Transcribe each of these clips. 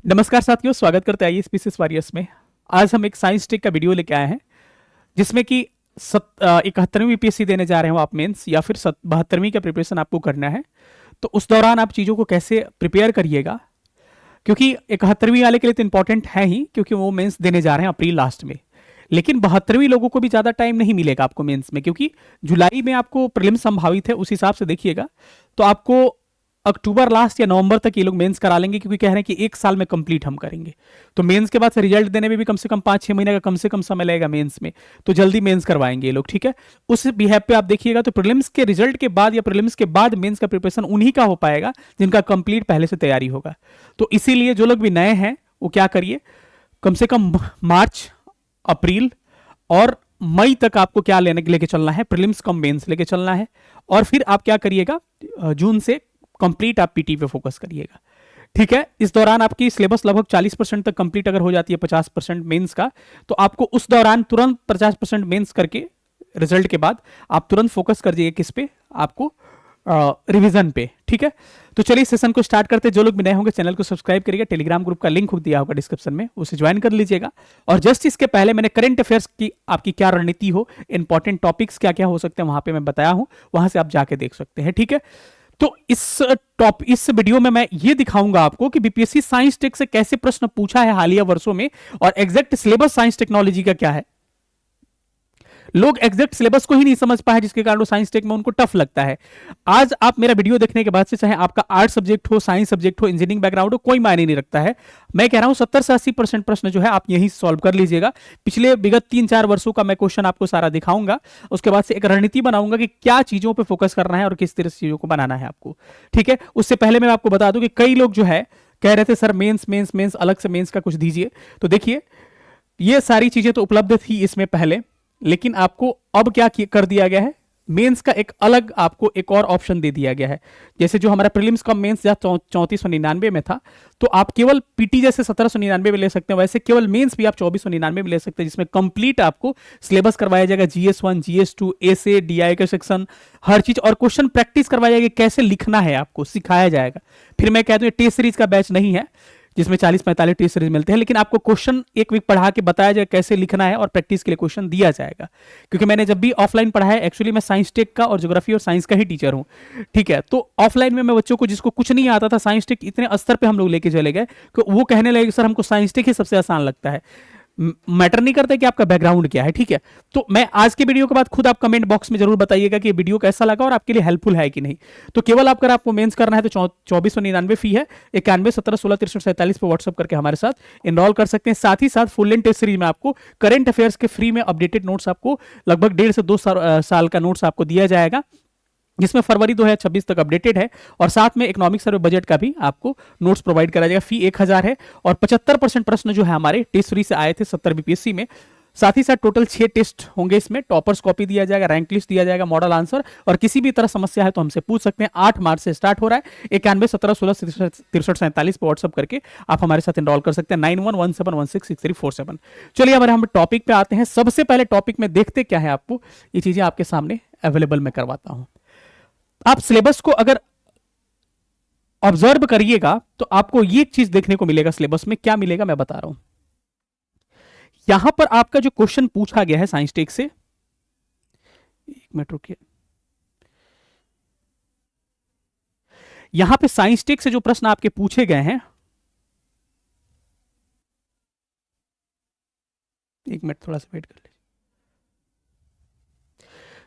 नमस्कार साथियों, स्वागत करते हैं आईएएस वॉरियर्स में। आज हम एक साइंस टेक का वीडियो लेके आए हैं जिसमें कि 71वीं बीपीएससी देने जा रहे हो आप मेंस, या फिर 72वीं का प्रिपरेशन आपको करना है। तो उस दौरान आप चीज़ों को कैसे प्रिपेयर करिएगा, क्योंकि 71वीं वाले के लिए तो इंपॉर्टेंट है ही, क्योंकि वो मेंस देने जा रहे हैं अप्रैल लास्ट में। लेकिन 72वीं लोगों को भी ज़्यादा टाइम नहीं मिलेगा आपको मेंस में, क्योंकि जुलाई में आपको प्रीलिम्स संभावित है। उस हिसाब से देखिएगा तो आपको अक्टूबर लास्ट या नवंबर तक ये लोग मेंस करा लेंगे, क्योंकि कह रहे हैं कि एक साल में कंप्लीट हम करेंगे। तो मेंस के बाद से रिजल्ट देने में भी कम से कम 5-6 महीने का कम से कम समय लगेगा मेंस में, तो जल्दी मेंस करवाएंगे ये लोग। ठीक है, उस बिहेव पे आप देखिएगा तो प्रीलिम्स के रिजल्ट के बाद या प्रीलिम्स के बाद मेंस का प्रिपरेशन उन्हीं का हो पाएगा जिनका कंप्लीट पहले से तैयारी होगा। तो इसीलिए जो लोग भी नए हैं वो क्या करिए, कम से कम मार्च, अप्रैल और मई तक आपको क्या लेके चलना है, प्रीलिम्स कम मेंस लेके चलना है। और फिर आप क्या करिएगा, जून से कंप्लीट आप पीटी पे फोकस करिएगा। ठीक है, इस दौरान आपकी सिलेबस लगभग 40% तक कंप्लीट अगर हो जाती है 50% मेंस का, तो आपको उस दौरान तुरंत 50% मेंस करके रिजल्ट के बाद आप तुरंत फोकस कर जाइए किस पे, आपको रिवीजन पे। ठीक है, तो चलिए सेशन को स्टार्ट करते हैं। जो लोग भी नए होंगे चैनल को सब्सक्राइब करिएगा, टेलीग्राम ग्रुप का लिंक दिया होगा डिस्क्रिप्शन में, उसे ज्वाइन कर लीजिएगा। और जस्ट इसके पहले मैंने करंट अफेयर्स की आपकी क्या रणनीति हो, इंपॉर्टेंट टॉपिक्स क्या क्या हो सकते हैं वहां पे मैं बताया हूं, वहां से आप जाके देख सकते हैं। ठीक है, तो इस वीडियो में मैं ये दिखाऊंगा आपको कि बीपीएससी साइंस टेक से कैसे प्रश्न पूछा है हालिया वर्षों में, और एग्जैक्ट सिलेबस साइंस टेक्नोलॉजी का क्या है। लोग एग्जैक्ट सिलेबस को ही नहीं समझ पाए, जिसके कारण साइंस टेक में उनको टफ लगता है। आज आप मेरा वीडियो देखने के बाद से, चाहे आपका आर्ट सब्जेक्ट हो, साइंस सब्जेक्ट हो, इंजीनियरिंग बैकग्राउंड हो, कोई मायने नहीं रखता है। मैं कह रहा हूं 70 से 80% प्रश्न जो है आप यही सॉल्व कर लीजिएगा। पिछले विगत 3-4 वर्षों का मैं क्वेश्चन आपको सारा दिखाऊंगा, उसके बाद से एक रणनीति बनाऊंगा कि क्या चीजों पर फोकस करना है और किस तरह से चीजों को बनाना है आपको। ठीक है, उससे पहले मैं आपको बता दूं कि कई लोग जो है कह रहे थे सर मेंस मेंस मेंस अलग से मेंस का कुछ दीजिए। तो देखिए, ये सारी चीजें तो उपलब्ध थी इसमें पहले, लेकिन आपको अब क्या कर दिया गया है, मेंस का एक अलग आपको एक और ऑप्शन दे दिया गया है। जैसे जो हमारा प्रीलिम्स का मेंस 3499 में था, तो आप केवल पीटी जैसे 1799 में ले सकते हैं, वैसे केवल मेंस भी आप 2499 में ले सकते हैं, जिसमें कंप्लीट आपको सिलेबस करवाया जाएगा, GS1 GS2 एसे DI का सेक्शन, हर चीज, और क्वेश्चन प्रैक्टिस करवाया जाएगा, कैसे लिखना है आपको सिखाया जाएगा। फिर मैं कहता हूं टेस्ट सीरीज का बैच नहीं है जिसमें 40-45 टेस्ट सीरीज मिलते हैं, लेकिन आपको क्वेश्चन एक वीक पढ़ा के बताया जाए कैसे लिखना है, और प्रैक्टिस के लिए क्वेश्चन दिया जाएगा। क्योंकि मैंने जब भी ऑफलाइन पढ़ा है, एक्चुअली मैं साइंस टेक का और ज्योग्राफी और साइंस का ही टीचर हूं। ठीक है, तो ऑफलाइन में मैं बच्चों को जिसको कुछ नहीं आता था, साइंस टेक इतने स्तर पे हम लोग लेके चले गए कि वो कहने लगे सर हमको साइंस टेक ही सबसे आसान लगता है। मैटर नहीं करता कि आपका बैकग्राउंड क्या है। ठीक है, तो मैं आज के वीडियो के बाद खुद आप कमेंट बॉक्स में जरूर बताइएगा कि ये वीडियो कैसा लगा और आपके लिए हेल्पफुल है कि नहीं। तो केवल अगर आपको मेंस करना है तो 2499 फी है, 91 17 16 63 47 पर व्हाट्सअप करके हमारे साथ एनरोल कर सकते हैं। साथ ही साथ फुल लेंथ टेस्ट सीरीज में आपको करंट अफेयर्स के फ्री में अपडेटेड नोट्स, आपको लगभग 1.5 से 2 साल का नोट्स आपको दिया जाएगा, जिसमें फरवरी 2026 तक अपडेटेड है। और साथ में इकोनॉमिक सर्वे बजट का भी आपको नोट्स प्रोवाइड करा जाएगा। फी 1000 है, और 75% प्रश्न जो है हमारे टेस्ट सीरीज से आए थे 70 बीपीएससी में। साथ ही साथ टोटल 6 टेस्ट होंगे इसमें, टॉपर्स कॉपी दिया जाएगा, रैंक लिस्ट दिया जाएगा, मॉडल आंसर, और किसी भी तरह समस्या है तो हमसे पूछ सकते हैं। 8 मार्च से स्टार्ट हो रहा है। 91 17 16 63 47 पर व्हाट्सअप करके आप हमारे साथ एनरोल कर सकते हैं। 9117166347। चलिए हमारे हम टॉपिक पे आते हैं। सबसे पहले टॉपिक में देखते क्या है, आपको ये चीजें आपके सामने अवेलेबल मैं करवाता हूं। आप सिलेबस को अगर ऑब्जर्व करिएगा तो आपको ये चीज देखने को मिलेगा। सिलेबस में क्या मिलेगा मैं बता रहा हूं। यहां पर आपका जो क्वेश्चन पूछा गया है साइंस टेक से, एक मिनट रुकिए, यहां पे साइंस टेक से जो प्रश्न आपके पूछे गए हैं, एक मिनट थोड़ा सा वेट कर लीजिए।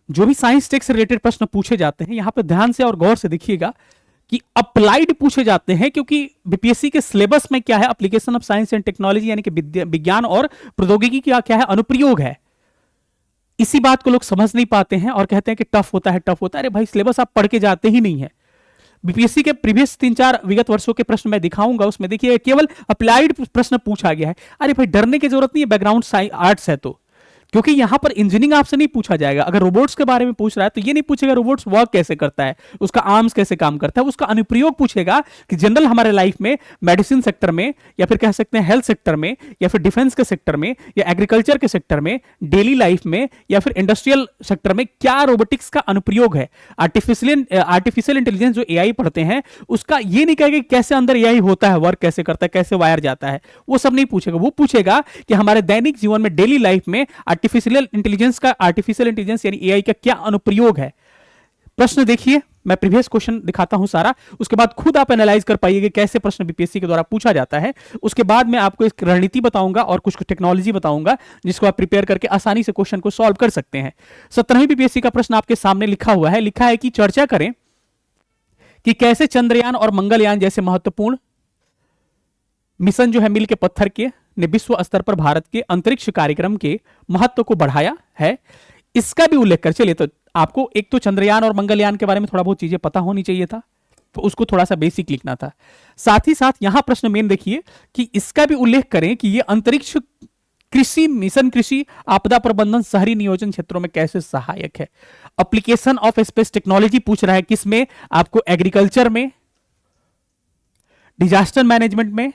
जो भी साइंस टेक से रिलेटेड प्रश्न पूछे जाते हैं, यहां पर ध्यान से और गौर से देखिएगा कि अप्लाइड पूछे जाते हैं, क्योंकि बीपीएससी के सिलेबस में क्या है, application of science and technology, यानी कि विज्ञान और प्रौद्योगिकी का क्या है, अनुप्रयोग है। इसी बात को लोग समझ नहीं पाते हैं और कहते हैं कि टफ होता है, टफ होता है। अरे भाई, सिलेबस आप पढ़ के जाते ही नहीं है। बीपीएससी के प्रीवियस 3-4 विगत वर्षों के प्रश्न मैं दिखाऊंगा, उसमें देखिए केवल अप्लाइड प्रश्न पूछा गया है। अरे भाई, डरने की जरूरत नहीं है, बैकग्राउंड आर्ट्स है तो क्योंकि यहां पर इंजीनियरिंग आपसे नहीं पूछा जाएगा। अगर रोबोट्स के बारे में पूछ रहा है तो ये नहीं पूछेगा रोबोट्स वर्क कैसे करता है, उसका आर्म्स कैसे काम करता है, उसका अनुप्रयोग पूछेगा कि जनरल हमारे लाइफ में, मेडिसिन सेक्टर में, या फिर कह सकते हैं हेल्थ सेक्टर में, या फिर डिफेंस के सेक्टर में, या एग्रीकल्चर के सेक्टर में, डेली लाइफ में, या फिर इंडस्ट्रियल सेक्टर में क्या रोबोटिक्स का अनुप्रयोग है। आर्टिफिशियल इंटेलिजेंस जो एआई पढ़ते हैं उसका ये नहीं कहेगा कि कैसे अंदर एआई होता है, वर्क कैसे करता है, कैसे वायर जाता है, वो सब नहीं पूछेगा। वो पूछेगा कि हमारे दैनिक जीवन में, डेली लाइफ में आर्टिफिशियल इंटेलिजेंस यानी एआई का क्या अनुप्रयोग है। प्रश्न देखिए, मैं प्रीवियस क्वेश्चन दिखाता हूं सारा, उसके बाद खुद आप एनालाइज कर पाइएगा कैसे प्रश्न बीपीएससी के द्वारा पूछा जाता है। उसके बाद मैं आपको एक रणनीति बताऊंगा और कुछ टेक्नोलॉजी बताऊंगा जिसको आप प्रिपेयर करके आसानी से क्वेश्चन को सॉल्व कर सकते हैं। 17वीं बीपीएससी का प्रश्न आपके सामने लिखा हुआ है, लिखा है कि चर्चा करें कि कैसे चंद्रयान और मंगलयान जैसे महत्वपूर्ण मिशन जो है मील के पत्थर के ने विश्व स्तर पर भारत के अंतरिक्ष कार्यक्रम के महत्व को बढ़ाया है। इसका भी उल्लेख कर, चलिए तो आपको एक तो चंद्रयान और मंगलयान के बारे में थोड़ा बहुत चीजें पता होनी चाहिए था, तो उसको थोड़ा सा बेसिक लिखना था। साथ ही साथ यहां प्रश्न मेन देखिए कि इसका भी उल्लेख करें कि यह अंतरिक्ष कृषि मिशन, कृषि आपदा प्रबंधन, शहरी नियोजन क्षेत्रों में कैसे सहायक है। एप्लीकेशन ऑफ स्पेस टेक्नोलॉजी पूछ रहा है, किसमें? आपको एग्रीकल्चर में, डिजास्टर मैनेजमेंट में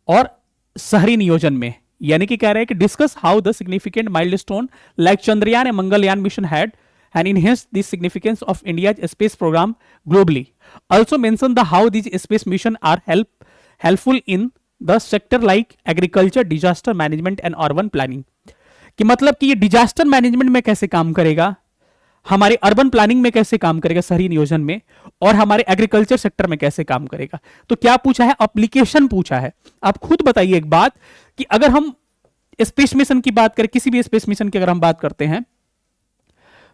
और शहरी नियोजन में। यानी कि कह रहे हैं कि discuss how the significant milestone like Chandrayaan and Mangalyaan mission had and enhance the significance of India's space program globally. Also mention the how these space missions are helpful in the sector like agriculture, disaster management and urban planning. कि मतलब कि ये disaster management में कैसे काम करेगा, हमारे urban planning में कैसे काम करेगा, शहरी नियोजन में, और हमारे एग्रीकल्चर सेक्टर में कैसे काम करेगा। तो क्या पूछा है? एप्लीकेशन पूछा है। आप खुद बताइए एक बात कि अगर हम स्पेस मिशन की बात करें, किसी भी स्पेस मिशन की अगर हम बात करते हैं,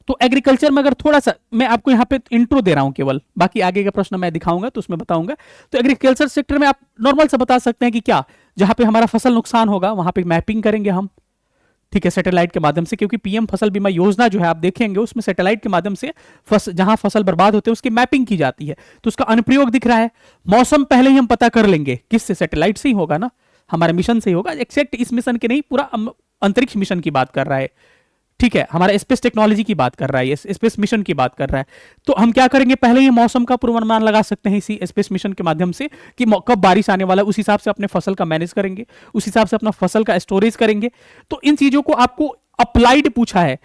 तो एग्रीकल्चर में अगर थोड़ा सा मैं आपको यहां पे इंट्रो दे रहा हूं केवल, बाकी आगे का प्रश्न मैं दिखाऊंगा तो उसमें बताऊंगा। तो एग्रीकल्चर सेक्टर में आप नॉर्मल से बता सकते हैं कि क्या, जहां पे हमारा फसल नुकसान होगा वहां पे मैपिंग करेंगे हम, ठीक है, सैटेलाइट के माध्यम से, क्योंकि पीएम फसल बीमा योजना जो है आप देखेंगे उसमें सैटेलाइट के माध्यम से जहां फसल बर्बाद होते हैं उसकी मैपिंग की जाती है, तो उसका अनुप्रयोग दिख रहा है। मौसम पहले ही हम पता कर लेंगे, किससे? सैटेलाइट से ही होगा ना, हमारे मिशन से ही होगा। एक्सेक्ट इस मिशन के नहीं, पूरा अंतरिक्ष मिशन की बात कर रहा है, ठीक है, हमारा स्पेस टेक्नोलॉजी की बात कर रहा है, स्पेस मिशन की बात कर रहा है। तो हम क्या करेंगे, पहले ही मौसम का पूर्वानुमान लगा सकते हैं इसी स्पेस मिशन के माध्यम से कि कब बारिश आने वाला है, उस हिसाब से अपने फसल का मैनेज करेंगे, उस हिसाब से अपना फसल का स्टोरेज करेंगे। तो इन चीजों को आपको अप्लाइड पूछा है।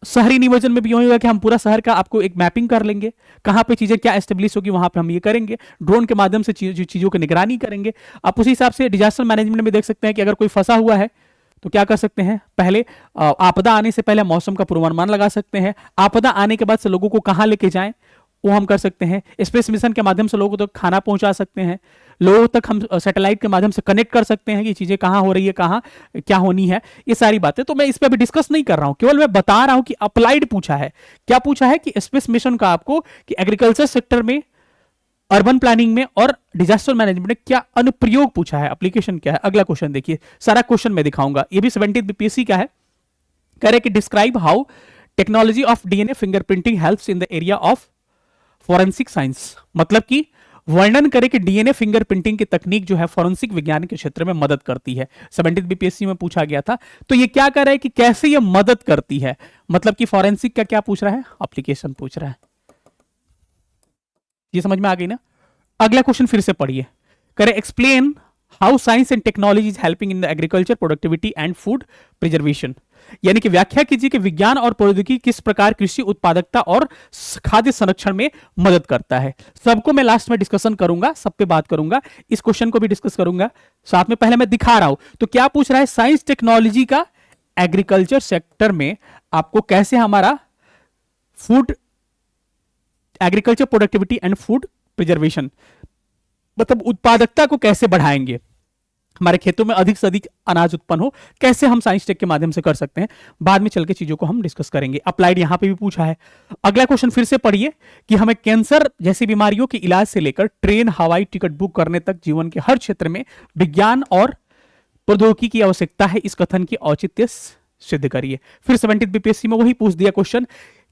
शहरी नियोजन में भी यही होगा कि हम पूरा शहर का आपको एक मैपिंग कर लेंगे, कहां पे चीजें क्या एस्टेब्लिश होगी वहां पे हम ये करेंगे, ड्रोन के माध्यम से चीजों की निगरानी करेंगे। आप उसी हिसाब से डिजास्टर मैनेजमेंट में देख सकते हैं कि अगर कोई फंसा हुआ है तो क्या कर सकते हैं, पहले आपदा आने से पहले मौसम का पूर्वानुमान लगा सकते हैं, आपदा आने के बाद से लोगों को कहां लेके जाएं वो हम कर सकते हैं, स्पेस मिशन के माध्यम से लोगों तक खाना पहुंचा सकते हैं, लोगों तक हम सैटेलाइट के माध्यम से कनेक्ट कर सकते हैं कि चीजें कहां हो रही है, कहां क्या होनी है, ये सारी बातें। तो मैं इस पर भी डिस्कस नहीं कर रहा हूं, केवल मैं बता रहा हूं कि अप्लाइड पूछा है। क्या पूछा है कि स्पेस मिशन का आपको कि एग्रीकल्चर सेक्टर में, अर्बन प्लानिंग में और डिजास्टर मैनेजमेंट में क्या अनुप्रयोग पूछा है, एप्लीकेशन क्या है। अगला क्वेश्चन देखिए, सारा क्वेश्चन मैं दिखाऊंगा, ये भी 70 बीपीएससी का है। कह रहे कि describe how technology of DNA fingerprinting helps in the area of forensic science. मतलब कि वर्णन करें कि डीएनए फिंगरप्रिंटिंग की तकनीक जो है फॉरेंसिक विज्ञान के क्षेत्र में मदद करती है। 70 बीपीएससी में पूछा गया था। तो ये क्या कर रहा है कि कैसे ये मदद करती है, मतलब कि फॉरेंसिक का क्या पूछ रहा है, एप्लीकेशन पूछ रहा है। ये समझ में आ गई ना। अगला क्वेश्चन फिर से पढ़िए, करे explain how science and technology is helping in the agriculture productivity and food preservation. यानी कि व्याख्या कीजिए कि विज्ञान और प्रौद्योगिकी किस प्रकार कृषि उत्पादकता और खाद्य संरक्षण में मदद करता है। सबको मैं लास्ट में डिस्कशन करूंगा, सब पे बात करूंगा, इस क्वेश्चन को भी डिस्कस करूंगा साथ में। पहले मैं दिखा रहा हूं तो क्या पूछ रहा है, साइंस टेक्नोलॉजी का एग्रीकल्चर सेक्टर में आपको कैसे हमारा food, agriculture productivity and food preservation, मतलब उत्पादकता को कैसे बढ़ाएंगे, हमारे खेतों में अधिक से अधिक अनाज उत्पन्न हो, कैसे हम साइंस टेक के माध्यम से कर सकते हैं। बाद में चल के चीजों को हम डिस्कस करेंगे। अप्लाइड यहां पे भी पूछा है। अगला क्वेश्चन फिर से पढ़िए कि हमें कैंसर जैसी बीमारियों के इलाज से लेकर ट्रेन, हवाई टिकट बुक करने तक जीवन के हर क्षेत्र में विज्ञान और प्रौद्योगिकी की आवश्यकता है। इस कथन की औचित्य सिद्ध करिए। फिर 70 बीपीएससी में वही पूछ दिया क्वेश्चन,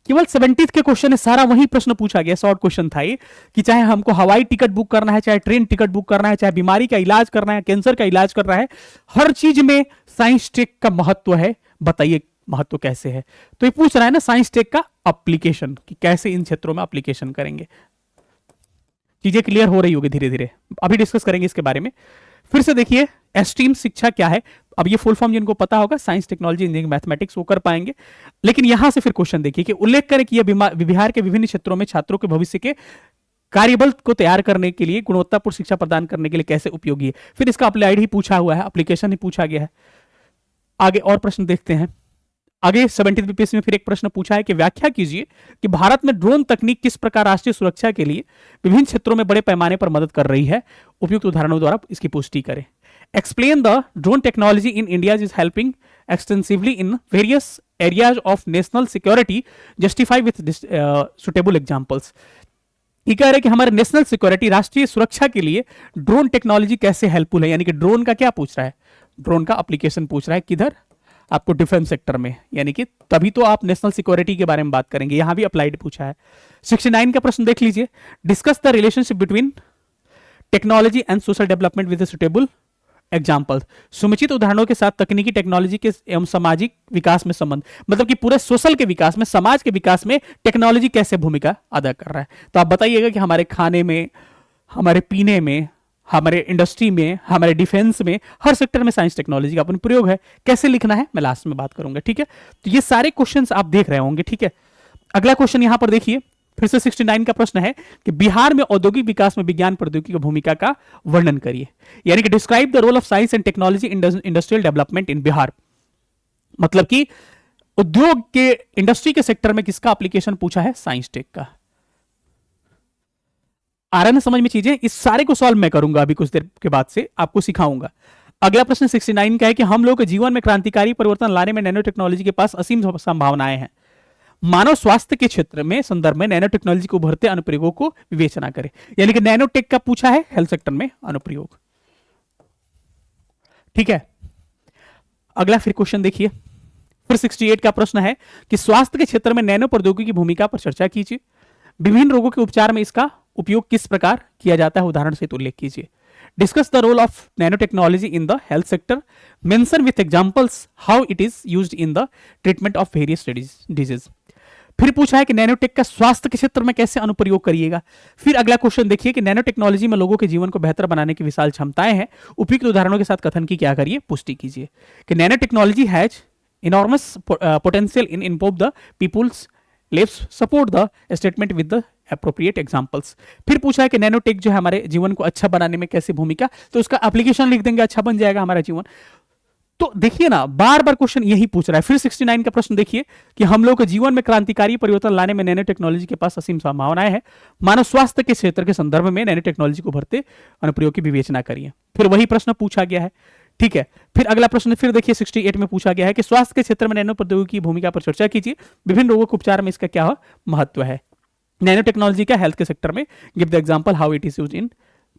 केवल 70 के क्वेश्चन है, सारा वही प्रश्न पूछा गया, शॉर्ट क्वेश्चन था ये, कि चाहे हमको हवाई टिकट बुक करना है, चाहे ट्रेन टिकट बुक करना है, चाहे बीमारी का इलाज करना है, कैंसर का इलाज करना है, हर चीज में साइंस टेक का महत्व है। बताइए महत्व कैसे है। तो ये पूछ रहा है ना साइंस टेक का एप्लीकेशन, कि कैसे इन क्षेत्रों में एप्लीकेशन करेंगे। चीजें क्लियर हो रही होगी धीरे धीरे, अभी डिस्कस करेंगे इसके बारे में। फिर से देखिए एस्ट्रीम शिक्षा क्या है। अब ये फुल फॉर्म जिनको पता होगा साइंस टेक्नोलॉजी इंजीनियरिंग मैथमेटिक्स, वो कर पाएंगे। लेकिन यहां से फिर क्वेश्चन देखिए कि उल्लेख करें कि यह बिहार के विभिन्न क्षेत्रों में छात्रों के भविष्य के कार्यबल को तैयार करने के लिए, गुणवत्तापूर्ण शिक्षा प्रदान करने के लिए कैसे उपयोगी है। फिर इसका अप्लाइड ही पूछा हुआ है, एप्लीकेशन ही पूछा गया है। आगे और प्रश्न देखते हैं। आगे 70वीं पीएससी में फिर एक प्रश्न पूछा है कि व्याख्या कीजिए कि भारत में ड्रोन तकनीक किस प्रकार राष्ट्रीय सुरक्षा के लिए विभिन्न क्षेत्रों में बड़े पैमाने पर मदद कर रही है। उपयुक्त उदाहरणों द्वारा इसकी पुष्टि करें। Explain the drone technology in India is helping extensively in various areas of national security, justify with suitable examples. ये कह रहे हैं कि हमारे नेशनल सिक्योरिटी, राष्ट्रीय सुरक्षा के लिए ड्रोन टेक्नोलॉजी कैसे हेल्पफुल है। यानी कि ड्रोन का क्या पूछ रहा है, ड्रोन का एप्लीकेशन पूछ रहा है किधर, आपको डिफेंस सेक्टर में। यानी कि तभी तो आप नेशनल सिक्योरिटी के बारे में बात करेंगे, यहां भी अप्लाइड पूछा है। 69 का प्रश्न देख लीजिए। Discuss the relationship between technology and social development with suitable example. समुचित उदाहरणों के साथ तकनीकी टेक्नोलॉजी के एवं सामाजिक विकास में संबंध, मतलब कि पूरे सोशल के विकास में, समाज के विकास में टेक्नोलॉजी कैसे भूमिका अदा कर रहा है। तो आप बताइएगा कि हमारे खाने में, हमारे पीने में, हमारे इंडस्ट्री में, हमारे डिफेंस में, हर सेक्टर में साइंस टेक्नोलॉजी का अपन प्रयोग है। कैसे लिखना है मैं लास्ट में बात करूंगा, ठीक है। तो ये सारे क्वेश्चंस आप देख रहे होंगे, ठीक है। अगला क्वेश्चन यहां पर देखिए, फिर से 69 का प्रश्न है कि बिहार में औद्योगिक विकास में विज्ञान प्रौद्योगिकी की भूमिका का वर्णन करिए। यानी कि describe the role of science and technology in industrial development in Bihar. मतलब कि उद्योग के, इंडस्ट्री के सेक्टर में किसका एप्लीकेशन पूछा है, साइंस टेक का। आ रहा है ना समझ में चीजें। इस सारे को सॉल्व मैं करूंगा अभी कुछ देर के बाद से, आपको सिखाऊंगा। अगला प्रश्न 69 का है कि हम लोग के जीवन में क्रांतिकारी परिवर्तन लाने में नैनो टेक्नोलॉजी के पास असीम संभावनाएं हैं। मानव स्वास्थ्य के क्षेत्र में संदर्भ में नैनो टेक्नोलॉजी को उभरते अनुप्रयोगों को विवेचना करें। यानी कि नैनो टेक का पूछा है हेल्थ सेक्टर में अनुप्रयोग, ठीक है। अगला फिर क्वेश्चन देखिए, फिर 68 का प्रश्न है कि स्वास्थ्य के क्षेत्र में नैनो प्रौद्योगिकी की भूमिका पर चर्चा कीजिए। विभिन्न रोगों के उपचार में इसका उपयोग किस प्रकार किया जाता है, उदाहरण से उल्लेख कीजिए। Discuss the role of nano technology in the health sector, mention with examples how it is used in the treatment of various disease. फिर पूछा है कि नैनोटेक का स्वास्थ्य के क्षेत्र में कैसे अनुप्रयोग करिएगा। फिर अगला क्वेश्चन देखिए कि नैनो टेक्नोलॉजी में लोगों के जीवन को बेहतर बनाने की विशाल क्षमताएं हैं। उपयुक्त उदाहरणों के साथ कथन की क्या करिए, पुष्टि कीजिए कि nano technology has enormous potential in improve the people's lives, support the statement with the appropriate examples. फिर पूछा है कि नैनोटेक जो है हमारे जीवन को अच्छा बनाने में कैसे भूमिका, तो उसका एप्लीकेशन लिख देंगे, अच्छा बन जाएगा हमारा जीवन। तो देखिए ना, बार बार क्वेश्चन यही पूछ रहा है। फिर 69 का प्रश्न देखिए कि हम लोग के जीवन में क्रांतिकारी परिवर्तन लाने में नैनो टेक्नोलॉजी के पास असीम संभावनाएं हैं। मानव स्वास्थ्य के क्षेत्र के संदर्भ में नैनो टेक्नोलॉजी को भरते अनुप्रयोग की विवेचना करिए। फिर वही प्रश्न पूछा गया है, ठीक है। फिर अगला प्रश्न फिर देखिए 68 में पूछा गया है कि स्वास्थ्य के क्षेत्र में नैनो प्रौद्योगिकी की भूमिका पर चर्चा कीजिए। विभिन्न रोगों के उपचार में इसका क्या महत्व है। नैनो टेक्नोलॉजी का हेल्थ के सेक्टर में give the example how it is used in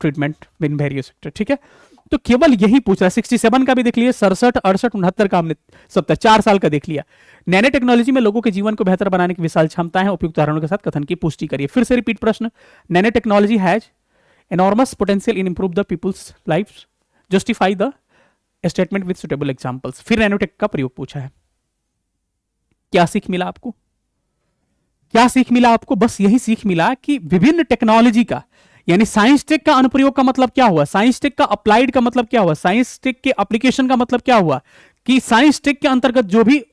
treatment in various sector, ठीक है। तो केवल यही पूछ रहा है। 67 का भी देख लिया, 67, 68, 69 का हमने 4 साल का देख लिया। नैनो टेक्नोलॉजी में लोगों के जीवन को बेहतर बनाने की विशाल क्षमता है। उपयुक्त उदाहरणों के साथ कथन की पुष्टि करिए। फिर से रिपीट प्रश्न, nano technology has enormous potential in improve the people's life, justify the statement with suitable examples. फिर नैनोटेक का प्रयोग पूछा है। क्या सीख मिला आपको, क्या सीख मिला आपको? बस यही सीख मिला कि विभिन्न टेक्नोलॉजी का, यानी साइंस टेक का अनुप्रयोग का मतलब क्या हुआ, साइंस टेक का अप्लाइड का मतलब क्या हुआ, साइंस टेक के एप्लीकेशन का मतलब क्या हुआ, कि साइंस टेक के अंतर्गत जो भी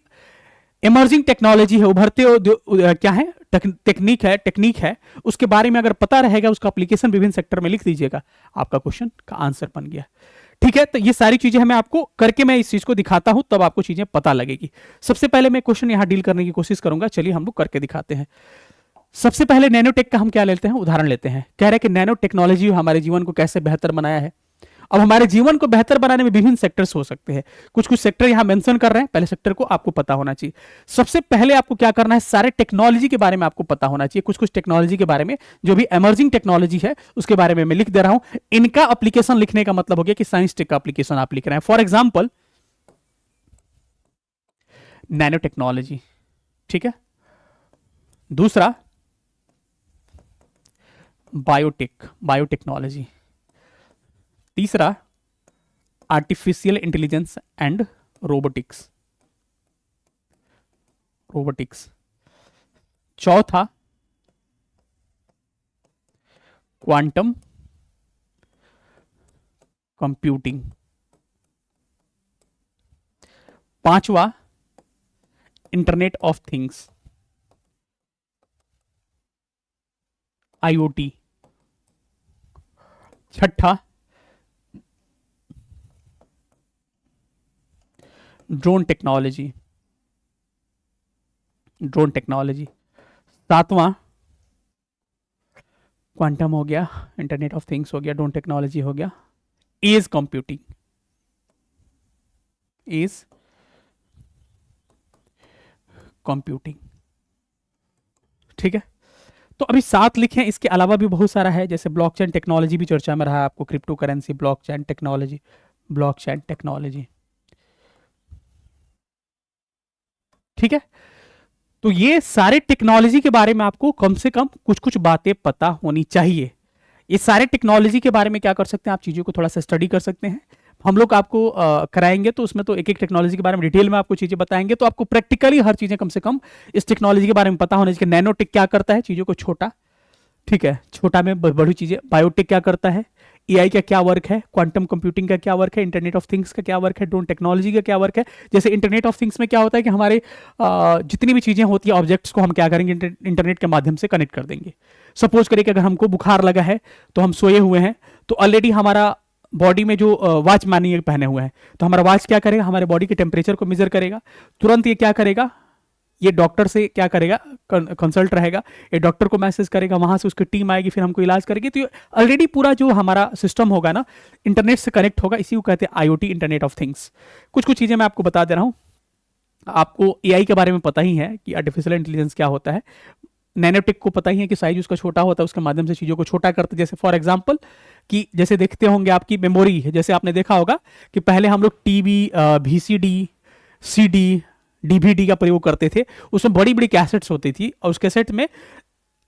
इमर्जिंग टेक्नोलॉजी है, उभरते क्या है, टेक्निक है, उसके बारे में अगर पता रहेगा, उसका एप्लीकेशन विभिन्न सेक्टर में लिख दीजिएगा, आपका क्वेश्चन का आंसर बन गया। ठीक है, तो ये सारी चीजें मैं आपको करके मैं इस चीज को दिखाता हूं, तब आपको चीजें पता लगेगी। सबसे पहले मैं क्वेश्चन यहां डील करने की कोशिश करूंगा। चलिए हम लोग करके दिखाते हैं। सबसे पहले नैनोटेक का हम क्या लेते हैं, उदाहरण लेते हैं। कह रहे हैं कि नैनो टेक्नोलॉजी हमारे जीवन को कैसे बेहतर बनाया है। अब हमारे जीवन को बेहतर बनाने में विभिन्न सेक्टर्स हो सकते हैं, कुछ सेक्टर यहां मेंशन कर रहे हैं। पहले सेक्टर को आपको पता होना चाहिए। सबसे पहले आपको क्या करना है, सारे टेक्नोलॉजी के बारे में आपको पता होना चाहिए। कुछ टेक्नोलॉजी के बारे में, जो भी इमर्जिंग टेक्नोलॉजी है उसके बारे में मैं लिख दे रहा हूं। इनका एप्लीकेशन लिखने का मतलब हो गया कि साइंस टेक का एप्लीकेशन आप लिख रहे हैं। फॉर एग्जाम्पल नैनो टेक्नोलॉजी, ठीक है। दूसरा बायोटेक्नोलॉजी। तीसरा artificial intelligence and robotics. Robotics. चौथा क्वांटम कंप्यूटिंग। पांचवा इंटरनेट ऑफ थिंग्स, आईओटी। छठा ड्रोन टेक्नोलॉजी, ड्रोन टेक्नोलॉजी। सातवां क्वांटम हो गया, इंटरनेट ऑफ थिंग्स हो गया, ड्रोन टेक्नोलॉजी हो गया, एज कंप्यूटिंग, एज कंप्यूटिंग। ठीक है, तो अभी 7 लिखे, इसके अलावा भी बहुत सारा है, जैसे ब्लॉकचेन टेक्नोलॉजी भी चर्चा में रहा है आपको, crypto currency, blockchain technology, blockchain technology. ठीक है, तो ये सारे टेक्नोलॉजी के बारे में आपको कम से कम कुछ कुछ बातें पता होनी चाहिए। ये सारे टेक्नोलॉजी के बारे में क्या कर सकते हैं, आप चीज़ों को थोड़ा सा स्टडी कर सकते हैं। हम लोग आपको कराएंगे तो उसमें तो एक एक टेक्नोलॉजी के बारे में डिटेल में आपको चीज़ें बताएंगे, तो आपको प्रैक्टिकली हर चीज़ें कम से कम इस टेक्नोलॉजी के बारे में पता होना चाहिए। नैनोटेक क्या करता है, चीज़ों को छोटा, ठीक है, छोटा में बड़ी चीज़ें। बायोटेक क्या करता है, एआई का क्या वर्क है, क्वांटम कंप्यूटिंग का क्या वर्क है, इंटरनेट ऑफ थिंग्स का क्या वर्क है, ड्रोन टेक्नोलॉजी का क्या वर्क है। जैसे इंटरनेट ऑफ थिंग्स में क्या होता है कि हमारे जितनी भी चीज़ें होती है ऑब्जेक्ट्स को हम क्या करेंगे, इंटरनेट के माध्यम से कनेक्ट कर देंगे। सपोज करिए कि अगर हमको बुखार लगा है तो हम सोए हुए हैं, तो ऑलरेडी हमारा बॉडी में जो वॉच मानिए पहने हुए हैं, तो हमारा वॉच क्या करेगा, हमारे बॉडी के टेम्परेचर को मेजर करेगा। तुरंत ये क्या करेगा, ये डॉक्टर से क्या करेगा, कंसल्ट रहेगा, ये डॉक्टर को मैसेज करेगा, वहां से उसकी टीम आएगी, फिर हमको इलाज करेगी। तो ऑलरेडी पूरा जो हमारा सिस्टम होगा ना, इंटरनेट से कनेक्ट होगा। इसी को कहते हैं आईओटी, इंटरनेट ऑफ थिंग्स। कुछ कुछ चीजें मैं आपको बता दे रहा हूं। आपको एआई के बारे में पता ही है कि आर्टिफिशियल इंटेलिजेंस क्या होता है। नैनोटेक को पता ही है कि साइज उसका छोटा होता है, उसके माध्यम से चीज़ों को छोटा करते। जैसे फॉर एग्जांपल कि जैसे देखते होंगे आपकी मेमोरी है, जैसे आपने देखा होगा कि पहले हम लोग टीवी, वीसीडी, सीडी, डीवीडी का प्रयोग करते थे। उसमें बड़ी बड़ी कैसेट्स होती थी, और उस कैसेट में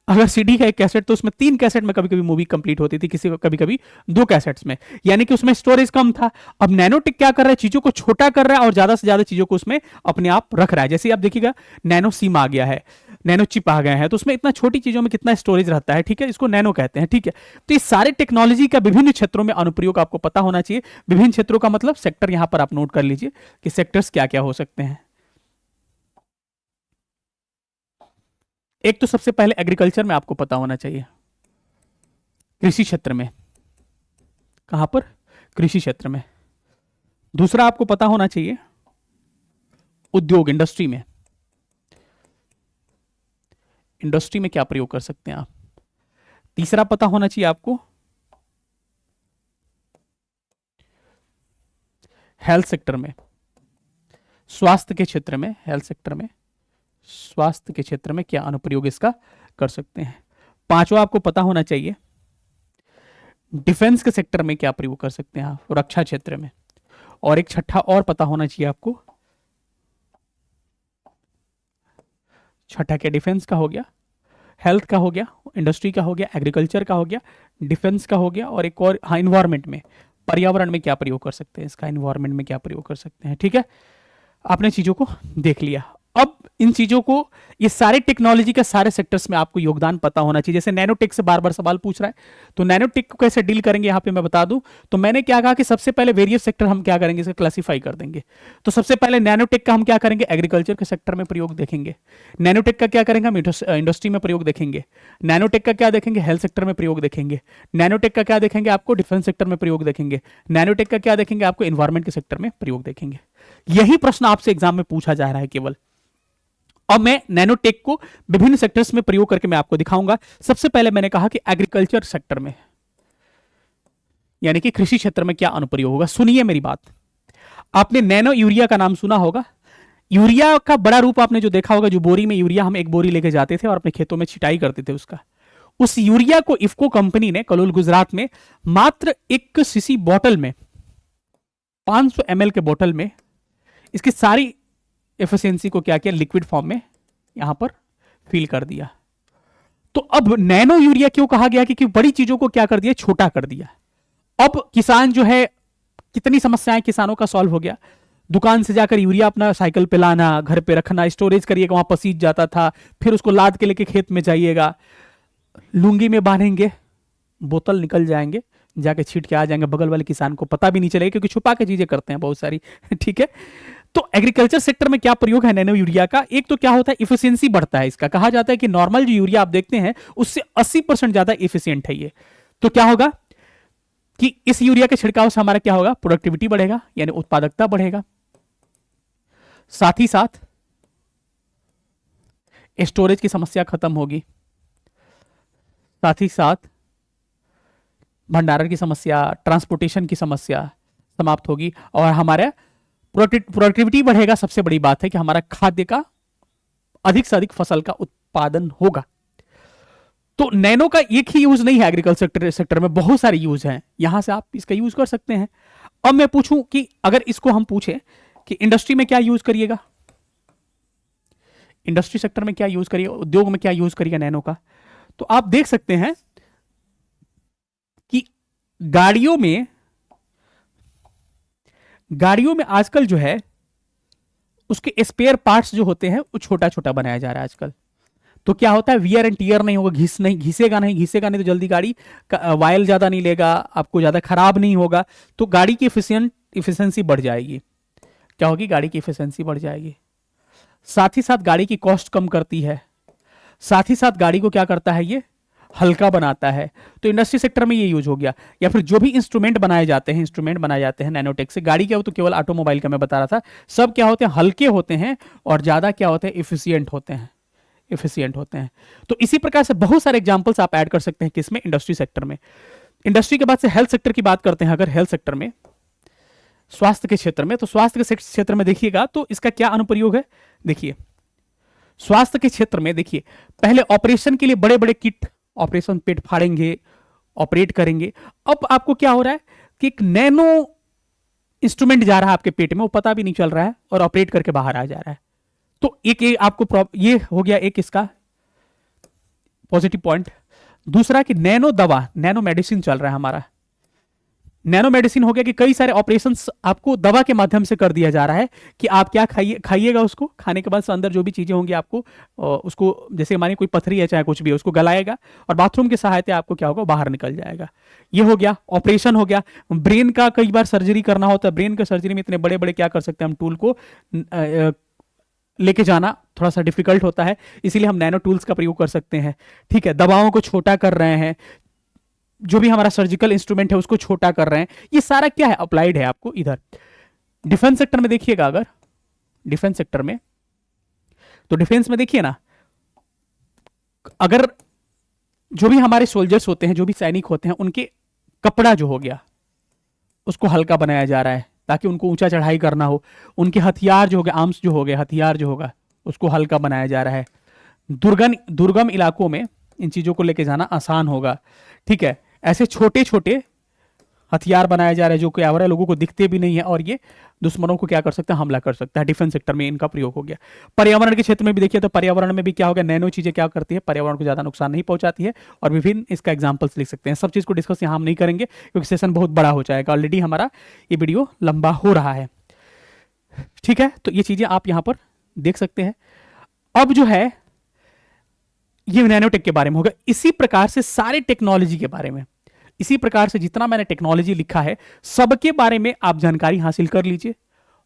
अगर सीडी का एक कैसेट, तो उसमें 3 कैसेट में कभी कभी मूवी कंप्लीट होती थी, किसी कभी कभी 2 कैसेट्स में, यानी कि उसमें स्टोरेज कम था। अब नैनोटेक क्या कर रहा है, चीजों को छोटा कर रहा है और ज्यादा से ज्यादा चीजों को उसमें अपने आप रख रहा है। जैसे आप देखिएगा नैनो सिम आ गया है, नैनो चिप आ गए हैं, तो उसमें इतना छोटी चीजों में कितना स्टोरेज रहता है। ठीक है, इसको नैनो कहते हैं। ठीक है, तो ये सारे टेक्नोलॉजी का विभिन्न क्षेत्रों में अनुप्रयोग आपको पता होना चाहिए। विभिन्न क्षेत्रों का मतलब सेक्टर, यहां पर आप नोट कर लीजिए कि सेक्टर्स क्या क्या हो सकते हैं। एक तो सबसे पहले एग्रीकल्चर में आपको पता होना चाहिए, कृषि क्षेत्र में। कहां पर, कृषि क्षेत्र में। दूसरा आपको पता होना चाहिए उद्योग, इंडस्ट्री में। इंडस्ट्री में क्या प्रयोग कर सकते हैं आप। तीसरा पता होना चाहिए आपको हेल्थ सेक्टर में, स्वास्थ्य के क्षेत्र में। हेल्थ सेक्टर में, स्वास्थ्य के क्षेत्र में क्या अनुप्रयोग इसका कर सकते हैं। पांचवा आपको पता होना चाहिए डिफेंस के सेक्टर में क्या प्रयोग कर सकते हैं आप, रक्षा क्षेत्र में। और एक छठा और पता होना चाहिए आपको, छठा क्या, डिफेंस का हो गया, हेल्थ का हो गया, इंडस्ट्री का हो गया, एग्रीकल्चर का हो गया, डिफेंस का हो गया, और एक और, हाँ, इन्वायरमेंट में, पर्यावरण में क्या प्रयोग कर सकते हैं इसका, इन्वायरमेंट में क्या प्रयोग कर सकते हैं। ठीक है, आपने चीजों को देख लिया। अब इन चीजों को, ये सारे टेक्नोलॉजी के सारे सेक्टर्स में आपको योगदान पता होना चाहिए। जैसे नैनोटेक से बार बार सवाल पूछ रहा है, तो नैनोटेक को कैसे डील करेंगे यहां पे मैं बता दूं। तो मैंने क्या कहा कि सबसे पहले वेरियस सेक्टर हम क्या करेंगे, इसे क्लासिफाई कर देंगे। तो सबसे पहले नैनोटेक का हम क्या करेंगे, एग्रीकल्चर के सेक्टर में प्रयोग देखेंगे। नैनोटेक का क्या करेंगे हम, इंडस्ट्री में प्रयोग देखेंगे। नैनोटेक का क्या देखेंगे, हेल्थ सेक्टर में प्रयोग देखेंगे। नैनोटेक का क्या देखेंगे, आपको डिफेंस सेक्टर में प्रयोग देखेंगे। नैनोटेक का क्या देखेंगे, आपको इन्वायरमेंट के सेक्टर में प्रयोग देखेंगे। यही प्रश्न आपसे एग्जाम में पूछा जा रहा है केवल। अब मैं नैनोटेक को विभिन्न सेक्टर्स में प्रयोग करके मैं आपको दिखाऊंगा। सबसे पहले मैंने कहा कि एग्रीकल्चर सेक्टर में, यानी कि कृषि क्षेत्र में क्या अनुप्रयोग होगा। सुनिए मेरी बात, आपने नैनो यूरिया का नाम सुना होगा। यूरिया का बड़ा रूप आपने जो देखा होगा, जो बोरी में यूरिया हम एक बोरी लेके जाते थे और अपने खेतों में छिटाई करते थे उसका। उस यूरिया को इफ्को कंपनी ने कलोल गुजरात में मात्र एक सीसी बॉटल में, 500 ml के बोतल में इसकी सारी एफिशिएंसी को क्या किया, लिक्विड फॉर्म में यहां पर फिल कर दिया। तो अब नैनो यूरिया क्यों कहा गया, क्योंकि बड़ी चीजों को क्या कर दिया, छोटा कर दिया। अब किसान जो है, कितनी समस्याएं किसानों का सॉल्व हो गया। दुकान से जाकर यूरिया अपना साइकिल पे लाना, घर पे रखना, स्टोरेज करिएगा, वहां पसीज जाता था, फिर उसको लाद के लेके खेत में जाइएगा, लुंगी में बांधेंगे, बोतल निकल जाएंगे, जाके छीट के आ जाएंगे, बगल वाले किसान को पता भी नहीं चलेगा, क्योंकि छुपा के चीजें करते हैं बहुत सारी। ठीक है, तो एग्रीकल्चर सेक्टर में क्या प्रयोग है नैनो यूरिया का? एक तो क्या होता है, इफिशियंसी बढ़ता है इसका। कहा जाता है कि नॉर्मल जो यूरिया आप देखते हैं उससे 80% ज्यादा इफिशियंट है ये। तो क्या होगा कि इस यूरिया के छिड़काव से हमारा क्या होगा, प्रोडक्टिविटी बढ़ेगा, यानी उत्पादकता बढ़ेगा, साथ ही साथ स्टोरेज की समस्या खत्म होगी, साथ ही साथ भंडारण की समस्या, ट्रांसपोर्टेशन की समस्या समाप्त होगी, और हमारा प्रोडक्टिविटी बढ़ेगा। सबसे बड़ी बात है कि हमारा खाद्य का अधिक से अधिक फसल का उत्पादन होगा। तो नैनो का एक ही यूज नहीं है, एग्रीकल्चर सेक्टर में बहुत सारे यूज हैं, यहां से आप इसका यूज कर सकते हैं। अब मैं पूछूं कि अगर इसको हम पूछें कि इंडस्ट्री में क्या यूज करिएगा, इंडस्ट्री सेक्टर में क्या यूज करिएगा, उद्योग में क्या यूज करिएगा नैनो का, तो आप देख सकते हैं कि गाड़ियों में आजकल जो है उसके स्पेयर पार्ट्स जो होते हैं वो छोटा छोटा बनाया जा रहा है आजकल। तो क्या होता है, वियर एंड टियर नहीं होगा, घिसेगा नहीं तो जल्दी गाड़ी वायल ज्यादा नहीं लेगा, आपको ज्यादा खराब नहीं होगा, तो गाड़ी की इफिशियंसी बढ़ जाएगी। क्या होगी, गाड़ी की इफिशियंसी बढ़ जाएगी, साथ ही साथ गाड़ी की कॉस्ट कम करती है, साथ ही साथ गाड़ी को क्या करता है, ये हल्का बनाता है। तो इंडस्ट्री सेक्टर में ये यूज हो गया। या फिर जो भी इंस्ट्रूमेंट बनाए जाते हैं नैनोटेक से, गाड़ी क्या हो तो केवल ऑटोमोबाइल का मैं बता रहा था, सब क्या होते हैं, हल्के होते हैं और ज्यादा क्या होते हैं, इफिशियंट होते हैं। तो इसी प्रकार से बहुत सारे एग्जांपल्स आप ऐड कर सकते हैं किसमें, इंडस्ट्री सेक्टर में। इंडस्ट्री के बाद से हेल्थ सेक्टर की बात करते हैं। अगर हेल्थ सेक्टर में, स्वास्थ्य के क्षेत्र में, तो स्वास्थ्य के क्षेत्र में देखिएगा तो इसका क्या अनुप्रयोग है। देखिए स्वास्थ्य के क्षेत्र में देखिए, पहले ऑपरेशन के लिए बड़े बड़े किट, ऑपरेशन पेट फाड़ेंगे, ऑपरेट करेंगे। अब आपको क्या हो रहा है कि एक नैनो इंस्ट्रूमेंट जा रहा है आपके पेट में, वो पता भी नहीं चल रहा है और ऑपरेट करके बाहर आ जा रहा है। तो एक ये आपको ये हो गया एक इसका पॉजिटिव पॉइंट। दूसरा कि नैनो दवा, नैनो मेडिसिन चल रहा है हमारा। नैनो मेडिसिन हो गया कि कई सारे ऑपरेशंस आपको दवा के माध्यम से कर दिया जा रहा है कि आप क्या खाइएगा, उसको खाने के बाद अंदर जो भी चीजें होंगी आपको उसको, जैसे हमारी कोई पथरी है चाहे कुछ भी है, उसको गलाएगा और बाथरूम की सहायता आपको क्या होगा, बाहर निकल जाएगा। ये हो गया ऑपरेशन हो गया। ब्रेन का कई बार सर्जरी करना होता है, ब्रेन का सर्जरी में इतने बड़े बड़े क्या कर सकते हैं हम, टूल को लेके जाना थोड़ा सा डिफिकल्ट होता है, इसीलिए हम नैनो टूल्स का प्रयोग कर सकते हैं। ठीक है, दवाओं को छोटा कर रहे हैं, जो भी हमारा सर्जिकल इंस्ट्रूमेंट है उसको छोटा कर रहे हैं। ये सारा क्या है, अप्लाइड है आपको इधर। डिफेंस सेक्टर में देखिएगा, अगर डिफेंस सेक्टर में, तो डिफेंस में देखिए ना, अगर जो भी हमारे सोल्जर्स होते हैं, जो भी सैनिक होते हैं, उनके कपड़ा जो हो गया उसको हल्का बनाया जा रहा है ताकि उनको ऊंचा चढ़ाई करना हो। उनके हथियार जो हो गए, आर्म्स जो हो गए, हथियार जो होगा उसको हल्का बनाया जा रहा है। दुर्गम इलाकों में इन चीजों को लेके जाना आसान होगा। ठीक है, ऐसे छोटे छोटे हथियार बनाए जा रहे हैं जो कि आवारा लोगों को दिखते भी नहीं है और ये दुश्मनों को क्या कर सकता है, हमला कर सकता है। डिफेंस सेक्टर में इनका प्रयोग हो गया। पर्यावरण के क्षेत्र में भी देखिए तो पर्यावरण में भी क्या हो गया, नैनो चीजें क्या करती है, पर्यावरण को ज्यादा नुकसान नहीं पहुंचाती है और विभिन्न इसका एग्जांपल्स लिख सकते हैं। सब चीज को डिस्कस यहां हम नहीं करेंगे क्योंकि सेशन बहुत बड़ा हो जाएगा, ऑलरेडी हमारा ये वीडियो लंबा हो रहा है। ठीक है, तो ये चीजें आप यहां पर देख सकते हैं। अब जो है ये नैनोटेक के बारे में होगा। इसी प्रकार से सारे टेक्नोलॉजी के बारे में, इसी प्रकार से जितना मैंने टेक्नोलॉजी लिखा है सबके बारे में आप जानकारी हासिल कर लीजिए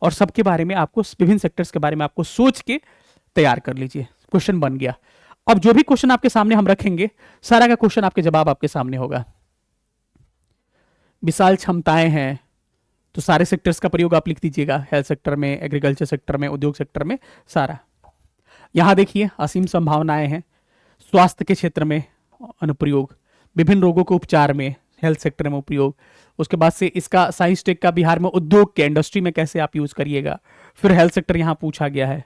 और सबके बारे में आपको, विभिन्न सेक्टर्स के बारे में आपको सोच के तैयार कर लीजिए। क्वेश्चन बन गया। अब जो भी क्वेश्चन आपके सामने हम रखेंगे, सारा का क्वेश्चन आपके जवाब आपके सामने होगा। विशाल क्षमताएं हैं तो सारे सेक्टर्स का प्रयोग आप लिख दीजिएगा, हेल्थ सेक्टर में, एग्रीकल्चर सेक्टर में, उद्योग सेक्टर में, सारा। यहां देखिए असीम संभावनाएं हैं। स्वास्थ्य के क्षेत्र में अनुप्रयोग, विभिन्न रोगों के उपचार में हेल्थ सेक्टर में उपयोग। उसके बाद से इसका साइंस टेक का बिहार में उद्योग के, इंडस्ट्री में कैसे आप यूज करिएगा। फिर हेल्थ सेक्टर यहां पूछा गया है।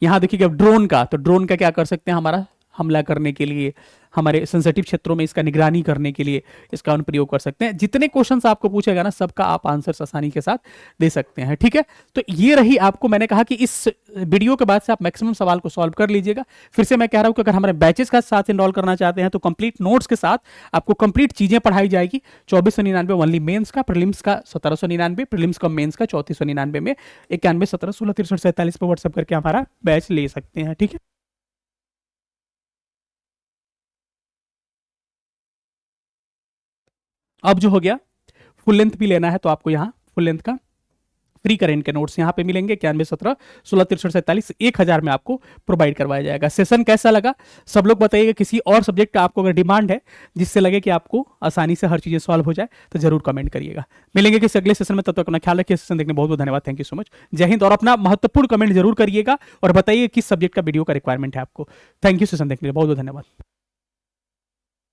यहां देखिएगा ड्रोन का, तो ड्रोन का क्या कर सकते हैं, हमारा हमला करने के लिए, हमारे सेंसिटिव क्षेत्रों में इसका निगरानी करने के लिए इसका अनुप्रयोग कर सकते हैं। जितने क्वेश्चंस आपको पूछेगा ना, सबका आप आंसर आसानी के साथ दे सकते हैं। ठीक है, तो ये रही, आपको मैंने कहा कि इस वीडियो के बाद से आप मैक्सिमम सवाल को सॉल्व कर लीजिएगा। फिर से मैं कह रहा हूं कि अगर हमारे बैचेस का साथ इनरोल करना चाहते हैं तो कंप्लीट नोट्स के साथ आपको कंप्लीट चीजें पढ़ाई जाएगी। 2499 ओनली मेंस का, प्रीलिम्स का 1799, प्रीलिम्स का मेंस का 3499 में 91 17 16 63 47 पर व्हाट्सएप करके हमारा बैच ले सकते हैं। ठीक है, अब जो हो गया, फुल लेंथ भी लेना है तो आपको यहाँ फुल लेंथ का फ्री करेंट के नोट्स यहाँ पे मिलेंगे 91 17 16 63 47 1000 में आपको प्रोवाइड करवाया जाएगा। सेशन कैसा लगा सब लोग बताइएगा। किसी और सब्जेक्ट का आपको अगर डिमांड है जिससे लगे कि आपको आसानी से हर चीजें सॉल्व हो जाए तो जरूर कमेंट करिएगा। मिलेंगे किसी अगले सेशन में, तब तक अपना ख्याल रखिए। सेशन देखने बहुत बहुत धन्यवाद, थैंक यू सो मच, जय हिंद। और अपना महत्वपूर्ण कमेंट जरूर करिएगा और बताइए किस सब्जेक्ट का वीडियो का रिक्वायरमेंट है आपको। थैंक यू, सेशन देखने के लिए बहुत बहुत धन्यवाद।